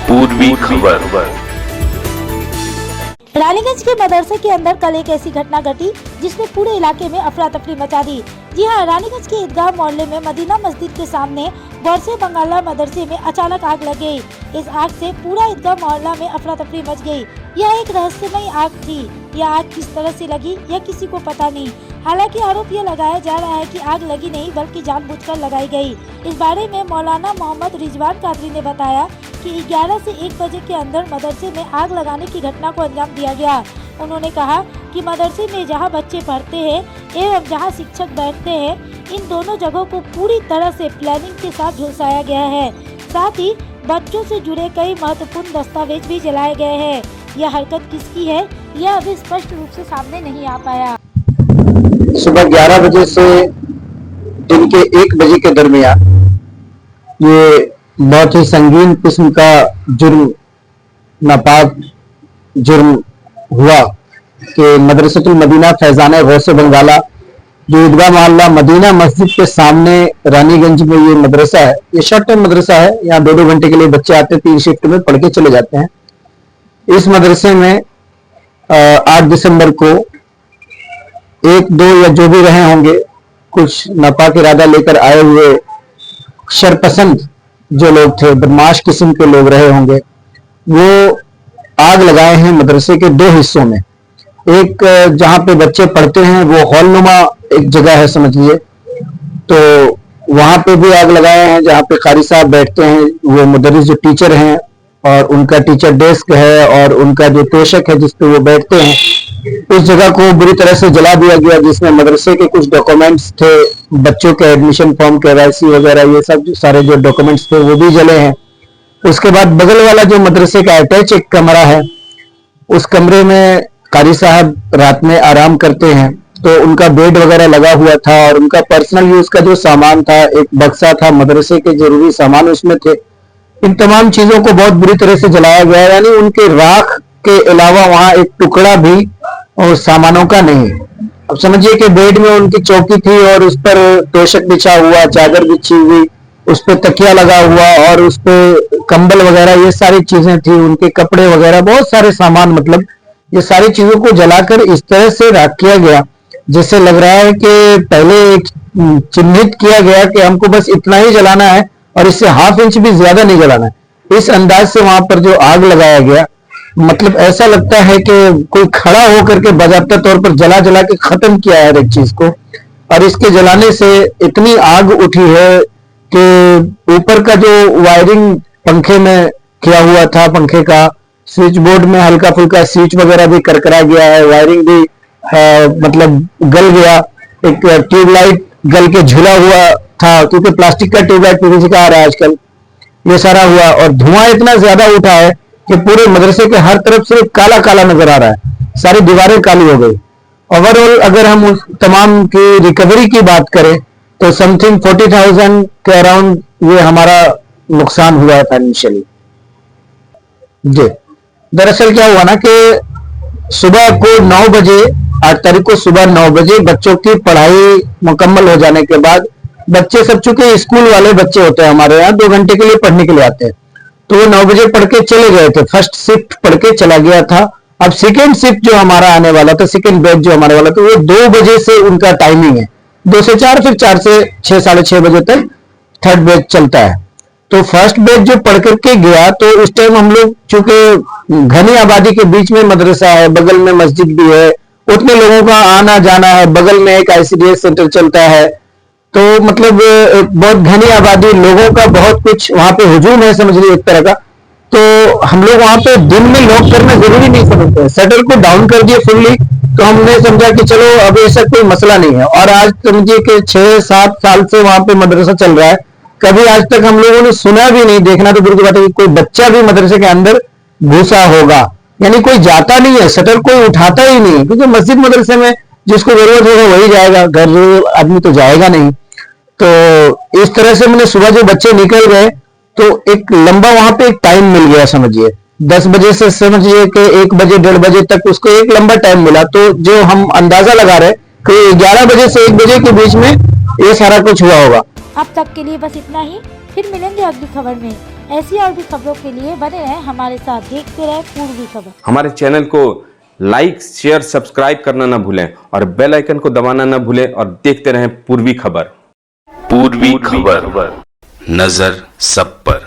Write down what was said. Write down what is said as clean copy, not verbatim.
पूर्वी खबर। रानीगंज के मदरसे के अंदर कल एक ऐसी घटना घटी जिसने पूरे इलाके में अफरा तफरी मचा दी। जी हां, रानीगंज के ईदगाह मोहल्ले में मदीना मस्जिद के सामने बोरसे बंगाला मदरसे में अचानक आग लग गई। इस आग से पूरा ईदगाह मोहल्ला में अफरा तफरी मच गई। यह एक रहस्यमयी आग थी। यह आग किस तरह से लगी यह किसी को पता नहीं। हालांकि आरोप यह लगाया जा रहा है कि आग लगी नहीं बल्कि जानबूझकर लगाई गई। इस बारे में मौलाना मोहम्मद रिजवान कादरी ने बताया कि 11 से 1 बजे के अंदर मदरसे में आग लगाने की घटना को अंजाम दिया गया। उन्होंने कहा कि मदरसे में जहां बच्चे पढ़ते हैं एवं जहां शिक्षक बैठते हैं, इन दोनों जगहों को पूरी तरह से प्लानिंग के साथ झुलसाया गया है। साथ ही बच्चों से जुड़े कई महत्वपूर्ण दस्तावेज भी जलाए गए हैं। यह हरकत किसकी है यह अभी स्पष्ट रूप से सामने नहीं आ पाया। सुबह 11 बजे से दिन के 1 बजे के दरमियान ये बहुत ही संगीन किस्म का जुर्म, नापाक जुर्म हुआ कि मदरसतुल मदीना फैजाना गौसे बंगाला जो ईदगाह मोहल्ला मदीना मस्जिद के सामने रानीगंज में ये मदरसा है। ये शॉर्ट टर्म मदरसा है, यहाँ 2-2 घंटे के लिए बच्चे आते हैं, 3 शिफ्ट में पढ़ के चले जाते हैं। इस मदरसे में 8 दिसंबर को 1-2 या जो भी रहे होंगे कुछ नापाक इरादा लेकर आए हुए शरपसंद जो लोग थे, बदमाश किस्म के लोग रहे होंगे, वो आग लगाए हैं मदरसे के 2 हिस्सों में। एक जहां पे बच्चे पढ़ते हैं वो हॉलनुमा एक जगह है समझिए, तो वहां पे भी आग लगाए हैं। जहां पे कारी साहब बैठते हैं, वो मुदर्रिस जो टीचर हैं और उनका टीचर डेस्क है और उनका जो तोशक है जिसपे वो बैठते हैं, उस जगह को बुरी तरह से जला दिया गया, जिसमें मदरसे के कुछ डॉक्यूमेंट्स थे, बच्चों के एडमिशन फॉर्म, KYC वगैरह, ये सब सारे जो डॉक्यूमेंट्स थे वो भी जले हैं। उसके बाद बगल वाला जो मदरसे का अटैच एक कमरा है, उस कमरे में कारी साहब रात में आराम करते हैं, तो उनका बेड वगैरह लगा हुआ था और उनका पर्सनल यूज का जो सामान था, एक बक्सा था, मदरसे के जरूरी सामान उसमें थे। इन तमाम चीजों को बहुत बुरी तरह से जलाया गया, यानी उनके राख के अलावा वहां एक टुकड़ा भी और सामानों का नहीं। अब समझिए कि बेड में उनकी चौकी थी और उस पर तोशक बिछा हुआ, चादर बिछी हुई, उस पर तकिया लगा हुआ और उस पर कंबल वगैरह, ये सारी चीजें थी, उनके कपड़े वगैरह, बहुत सारे सामान, मतलब ये सारी चीजों को जलाकर इस तरह से राख किया गया जिससे लग रहा है कि पहले एक चिन्हित किया गया कि हमको बस इतना ही जलाना है और इससे ½ इंच भी ज्यादा नहीं जलाना है। इस अंदाज से वहां पर जो आग लगाया गया, मतलब ऐसा लगता है कि कोई खड़ा होकर के बाज़ाब्ता तौर पर जला जला के खत्म किया है हर एक चीज को। और इसके जलाने से इतनी आग उठी है कि ऊपर का जो वायरिंग पंखे में किया हुआ था, पंखे का स्विच बोर्ड में हल्का फुल्का स्विच वगैरह भी करकरा गया है, वायरिंग भी मतलब गल गया। एक ट्यूबलाइट गल के झुला हुआ था, क्योंकि प्लास्टिक का ट्यूबलाइट PVC का आ रहा है आजकल, ये सारा हुआ। और धुआं इतना ज्यादा उठा है कि पूरे मदरसे के हर तरफ से काला काला नजर आ रहा है, सारी दीवारें काली हो गई। ओवरऑल अगर हम उस तमाम की रिकवरी की बात करें तो समथिंग 40,000 के अराउंड ये हमारा नुकसान हुआ है फाइनेंशियली। जी, दरअसल क्या हुआ ना कि सुबह को 9 बजे, 8 तारीख को सुबह 9 बजे बच्चों की पढ़ाई मुकम्मल हो जाने के बाद, बच्चे सब चूंकि स्कूल वाले बच्चे होते हैं हमारे यहाँ, 2 घंटे के लिए पढ़ने के लिए आते हैं, तो वो 9 बजे पढ़ के चले गए थे। फर्स्ट शिफ्ट पढ़ के चला गया था। अब सेकेंड शिफ्ट जो हमारा आने वाला था, सेकेंड बैच जो हमारे वाला था, वो 2 बजे से उनका टाइमिंग है, 2 से 4, फिर 4 से 6, 6:30 बजे तक थर्ड बैच चलता है। तो फर्स्ट बैच जो पढ़ करके गया, तो उस टाइम हम लोग चूंकि घनी आबादी के बीच में मदरसा है, बगल में मस्जिद भी है, उतने लोगों का आना जाना है, बगल में एक ICDS सेंटर चलता है, तो मतलब एक बहुत घनी आबादी, लोगों का बहुत कुछ वहां पे हुजूम है समझिए एक तरह का। तो हम लोग वहां पे दिन में लॉक करना जरूरी नहीं समझते, शटर को डाउन कर दिए फुल्ली, तो हमने समझा कि चलो अब ऐसा कोई मसला नहीं है। और आज समझिए कि 6-7 साल से वहां पे मदरसा चल रहा है, कभी आज तक हम लोगों ने सुना भी नहीं, देखना तो दूर की बात है कि कोई बच्चा भी मदरसे के अंदर घुसा होगा, यानी कोई जाता नहीं है, शटर कोई उठाता ही नहीं है, क्योंकि मस्जिद मदरसे में जिसको जरूरत होगा वही जाएगा, घर आदमी तो जाएगा नहीं। तो इस तरह से मैंने सुबह जो बच्चे निकल गए तो एक लंबा वहां पे एक टाइम मिल गया, समझिए 10 बजे से समझिए कि 1 बजे 1:30 बजे तक उसको एक लंबा टाइम मिला। तो जो हम अंदाजा लगा रहे कि 11 बजे से 1 बजे के बीच में ये सारा कुछ हुआ होगा। अब तक के लिए बस इतना ही, फिर मिलेंगे अगली खबर में। ऐसी और भी खबरों के लिए बने रहें हमारे साथ, देखते रहे पूर्वी खबर। हमारे चैनल को लाइक, शेयर, सब्सक्राइब करना ना भूलें और बेल आइकन को दबाना ना भूलें और देखते रहें पूर्वी खबर। पूर्वी खबर, नजर सब पर।